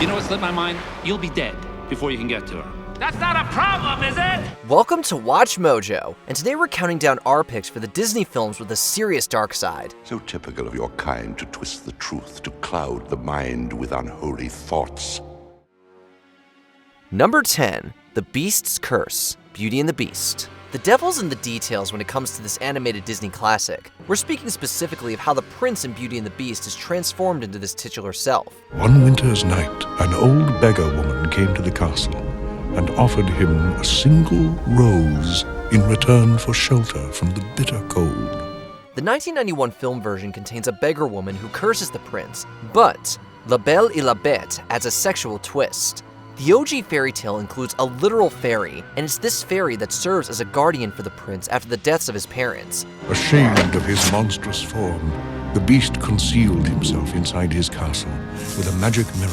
You know what slipped my mind? You'll be dead before you can get to her. That's not a problem, is it? Welcome to Watch Mojo, and today we're counting down our picks for the Disney films with a serious dark side. So typical of your kind to twist the truth, to cloud the mind with unholy thoughts. Number 10, The Beast's Curse, Beauty and the Beast. The devil's in the details when it comes to this animated Disney classic. We're speaking specifically of how the prince in Beauty and the Beast is transformed into this titular self. One winter's night, an old beggar woman came to the castle and offered him a single rose in return for shelter from the bitter cold. The 1991 film version contains a beggar woman who curses the prince, but La Belle et la Bête adds a sexual twist. The OG fairy tale includes a literal fairy, and it's this fairy that serves as a guardian for the prince after the deaths of his parents. Ashamed of his monstrous form, the beast concealed himself inside his castle with a magic mirror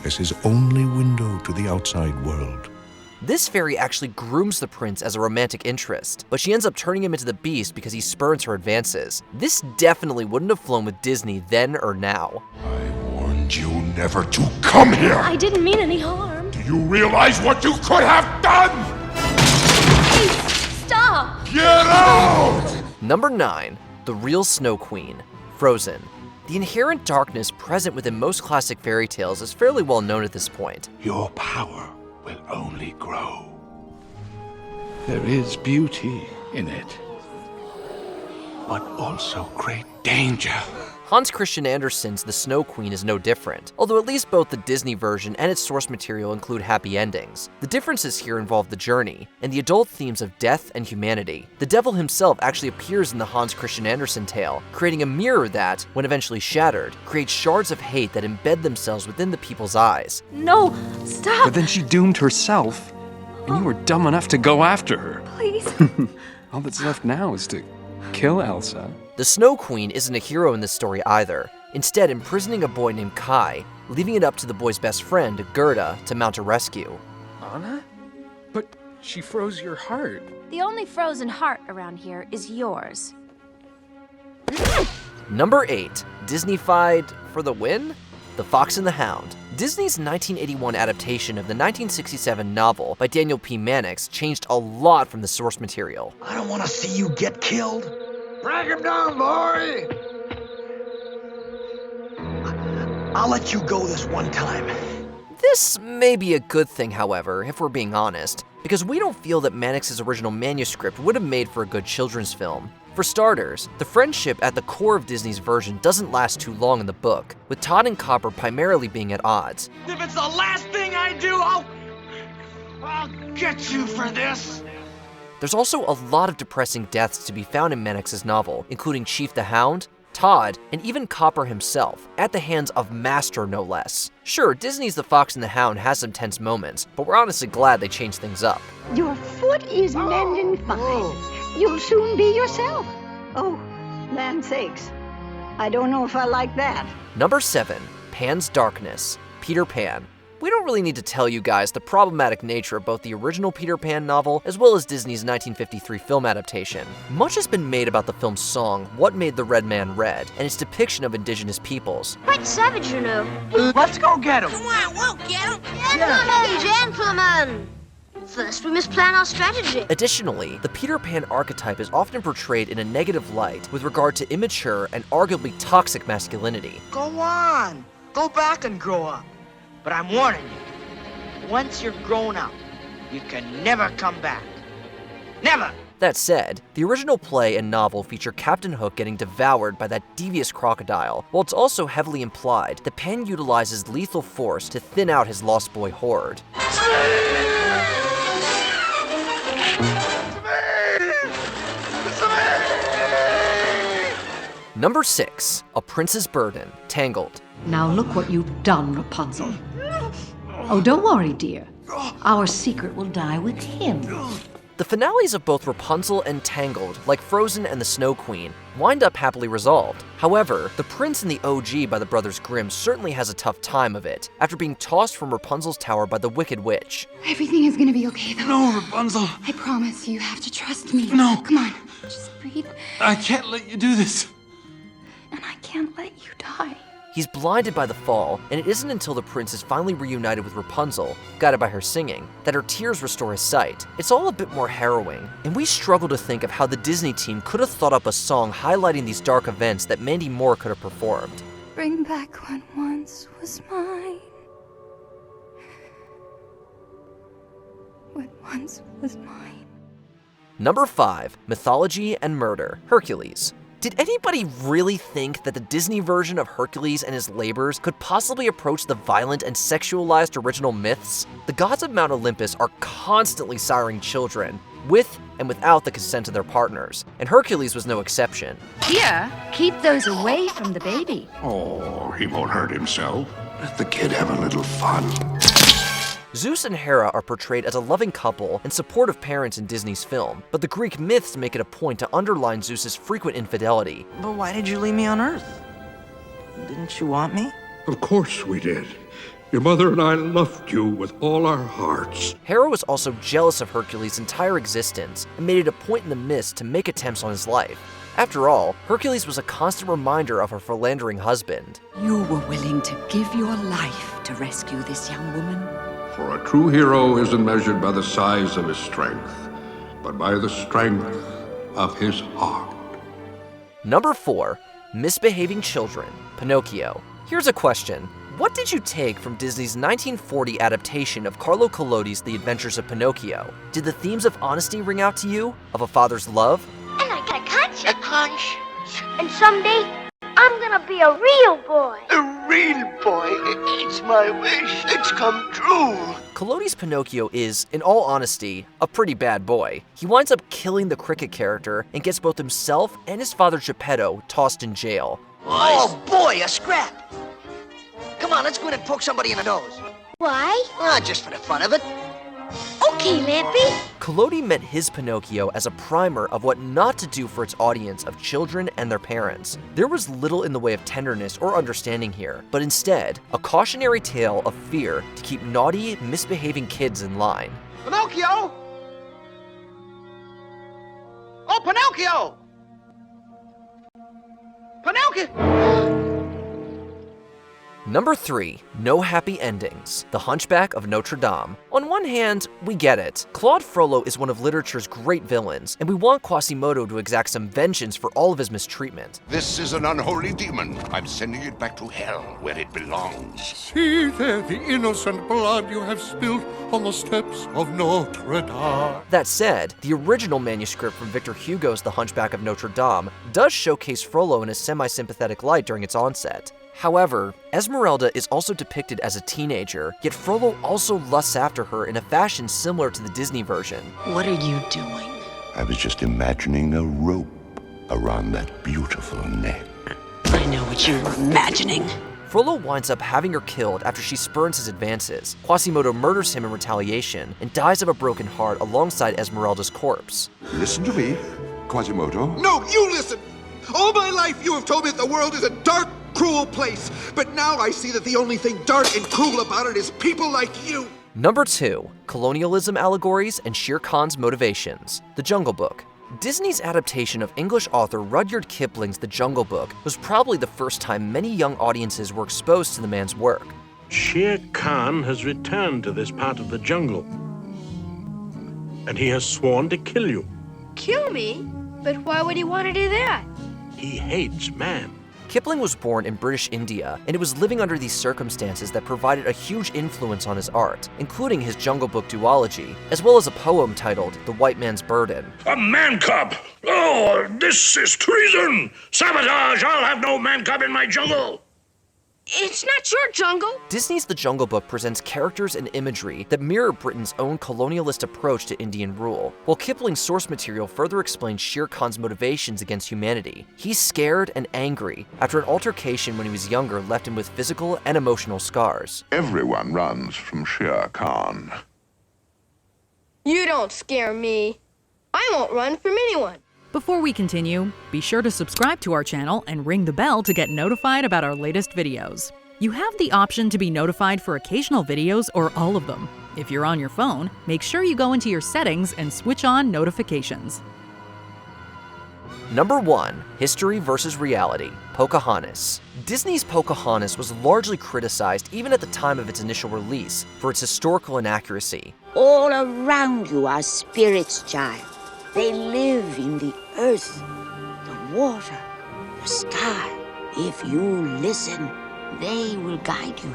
as his only window to the outside world. This fairy actually grooms the prince as a romantic interest, but she ends up turning him into the beast because he spurns her advances. This definitely wouldn't have flown with Disney then or now. I warned you never to come here! I didn't mean any harm. Do you realize what you could have done? Hey, stop! Get out! Number 9, The Real Snow Queen, Frozen. The inherent darkness present within most classic fairy tales is fairly well known at this point. Your power will only grow. There is beauty in it, But also great danger. Hans Christian Andersen's The Snow Queen is no different, although at least both the Disney version and its source material include happy endings. The differences here involve the journey, and the adult themes of death and humanity. The devil himself actually appears in the Hans Christian Andersen tale, creating a mirror that, when eventually shattered, creates shards of hate that embed themselves within the people's eyes. No, stop! but then she doomed herself, and you were dumb enough to go after her. Please. All that's left now is to kill Elsa. The Snow Queen isn't a hero in this story either, instead imprisoning a boy named Kai, leaving it up to the boy's best friend, Gerda, to mount a rescue. Anna? But she froze your heart. The only frozen heart around here is yours. Number 8, Disney-fied for the win? The Fox and the Hound. Disney's 1981 adaptation of the 1967 novel by Daniel P. Mannix changed a lot from the source material. I don't want to see you get killed. Drag him down, boy! I'll let you go this one time. This may be a good thing, however, if we're being honest, because we don't feel that Mannix's original manuscript would have made for a good children's film. For starters, the friendship at the core of Disney's version doesn't last too long in the book, with Todd and Copper primarily being at odds. If it's the last thing I do, I'll get you for this. There's also a lot of depressing deaths to be found in Mannix's novel, including Chief the Hound, Todd, and even Copper himself, at the hands of Master no less. Sure, Disney's The Fox and the Hound has some tense moments, but we're honestly glad they changed things up. Your foot is mending fine. You'll soon be yourself. Oh, land sakes. I don't know if I like that. Number 7, Pan's Darkness, Peter Pan. We don't really need to tell you guys the problematic nature of both the original Peter Pan novel as well as Disney's 1953 film adaptation. Much has been made about the film's song, What Made the Red Man Red, and its depiction of indigenous peoples. Quite savage, you know. Let's go get him. Come on, we'll get him. Gentlemen! First, we must plan our strategy. Additionally, the Peter Pan archetype is often portrayed in a negative light with regard to immature and arguably toxic masculinity. Go on. Go back and grow up. But I'm warning you, once you're grown up, you can never come back. Never! That said, the original play and novel feature Captain Hook getting devoured by that devious crocodile, while it's also heavily implied that Pan utilizes lethal force to thin out his Lost Boy horde. Number 6, A Prince's Burden, Tangled. Now look what you've done, Rapunzel. Oh, don't worry, dear. Our secret will die with him. The finales of both Rapunzel and Tangled, like Frozen and the Snow Queen, wind up happily resolved. However, the prince in the OG by the Brothers Grimm certainly has a tough time of it, after being tossed from Rapunzel's tower by the Wicked Witch. Everything is gonna be okay, though. No, Rapunzel. I promise, you have to trust me. No. Come on, just breathe. I can't let you do this. And I can't let you die. He's blinded by the fall, and it isn't until the prince is finally reunited with Rapunzel, guided by her singing, that her tears restore his sight. It's all a bit more harrowing, and we struggle to think of how the Disney team could have thought up a song highlighting these dark events that Mandy Moore could have performed. Bring back what once was mine. What once was mine. Number 5, Mythology and Murder, Hercules. Did anybody really think that the Disney version of Hercules and his labors could possibly approach the violent and sexualized original myths? The gods of Mount Olympus are constantly siring children, with and without the consent of their partners, and Hercules was no exception. Here, keep those away from the baby. Oh, he won't hurt himself. Let the kid have a little fun. Zeus and Hera are portrayed as a loving couple and supportive parents in Disney's film, but the Greek myths make it a point to underline Zeus's frequent infidelity. But why did you leave me on Earth? Didn't you want me? Of course we did. Your mother and I loved you with all our hearts. Hera was also jealous of Hercules' entire existence and made it a point in the myths to make attempts on his life. After all, Hercules was a constant reminder of her philandering husband. You were willing to give your life to rescue this young woman. For a true hero isn't measured by the size of his strength, but by the strength of his heart. Number 4, Misbehaving Children, Pinocchio. Here's a question. What did you take from Disney's 1940 adaptation of Carlo Collodi's The Adventures of Pinocchio? Did the themes of honesty ring out to you? Of a father's love? And I got a conscience. A conscience. And someday, I'm gonna be a real boy. A real boy? It's my wish. It's come true. Collodi's Pinocchio is, in all honesty, a pretty bad boy. He winds up killing the cricket character and gets both himself and his father Geppetto tossed in jail. Oh boy, a scrap! Come on, let's go in and poke somebody in the nose. Why? Just for the fun of it. Okay, Lampy. Collodi meant his Pinocchio as a primer of what not to do for its audience of children and their parents. There was little in the way of tenderness or understanding here, but instead, a cautionary tale of fear to keep naughty, misbehaving kids in line. Pinocchio! Oh, Pinocchio! Pinocchio! Number 3, No Happy Endings, The Hunchback of Notre Dame. On one hand, we get it. Claude Frollo is one of literature's great villains, and we want Quasimodo to exact some vengeance for all of his mistreatment. This is an unholy demon. I'm sending it back to hell, where it belongs. See there the innocent blood you have spilled on the steps of Notre Dame. That said, the original manuscript from Victor Hugo's The Hunchback of Notre Dame does showcase Frollo in a semi-sympathetic light during its onset. However, Esmeralda is also depicted as a teenager, yet Frollo also lusts after her in a fashion similar to the Disney version. What are you doing? I was just imagining a rope around that beautiful neck. I know what you were imagining. Frollo winds up having her killed after she spurns his advances. Quasimodo murders him in retaliation and dies of a broken heart alongside Esmeralda's corpse. Listen to me, Quasimodo. No, you listen! All my life you have told me that the world is a dark, cruel place, but now I see that the only thing dark and cruel about it is people like you. Number 2, Colonialism Allegories and Shere Khan's Motivations, The Jungle Book. Disney's adaptation of English author Rudyard Kipling's The Jungle Book was probably the first time many young audiences were exposed to the man's work. Shere Khan has returned to this part of the jungle, and he has sworn to kill you. Kill me? But why would he want to do that? He hates man. Kipling was born in British India, and it was living under these circumstances that provided a huge influence on his art, including his Jungle Book duology, as well as a poem titled The White Man's Burden. A man cub! Oh, this is treason! Sabotage! I'll have no man cub in my jungle! It's not your jungle. Disney's The Jungle Book presents characters and imagery that mirror Britain's own colonialist approach to Indian rule, while Kipling's source material further explains Shere Khan's motivations against humanity. He's scared and angry after an altercation when he was younger left him with physical and emotional scars. Everyone runs from Shere Khan. You don't scare me. I won't run from anyone. Before we continue, be sure to subscribe to our channel and ring the bell to get notified about our latest videos. You have the option to be notified for occasional videos or all of them. If you're on your phone, make sure you go into your settings and switch on notifications. Number 1, History versus Reality, Pocahontas. Disney's Pocahontas was largely criticized even at the time of its initial release for its historical inaccuracy. All around you are spirits, child. They live in the earth, the water, the sky. If you listen, they will guide you.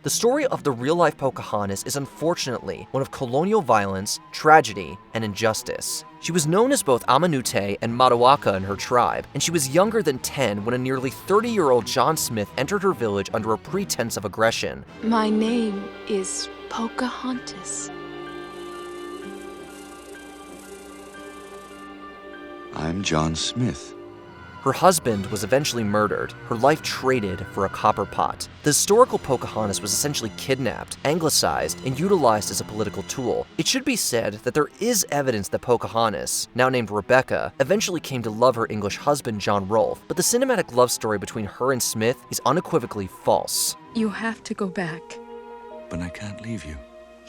The story of the real-life Pocahontas is unfortunately one of colonial violence, tragedy, and injustice. She was known as both Amanute and Matawaka in her tribe, and she was younger than 10 when a nearly 30-year-old John Smith entered her village under a pretense of aggression. My name is Pocahontas. I'm John Smith. Her husband was eventually murdered, her life traded for a copper pot. The historical Pocahontas was essentially kidnapped, anglicized, and utilized as a political tool. It should be said that there is evidence that Pocahontas, now named Rebecca, eventually came to love her English husband John Rolfe, but the cinematic love story between her and Smith is unequivocally false. You have to go back. But I can't leave you.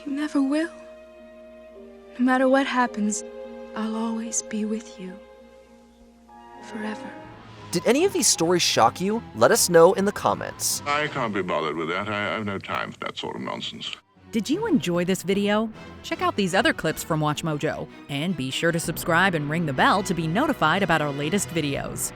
You never will. No matter what happens, I'll always be with you. Forever. Did any of these stories shock you? Let us know in the comments. I can't be bothered with that. I have no time for that sort of nonsense. Did you enjoy this video? Check out these other clips from WatchMojo, and be sure to subscribe and ring the bell to be notified about our latest videos.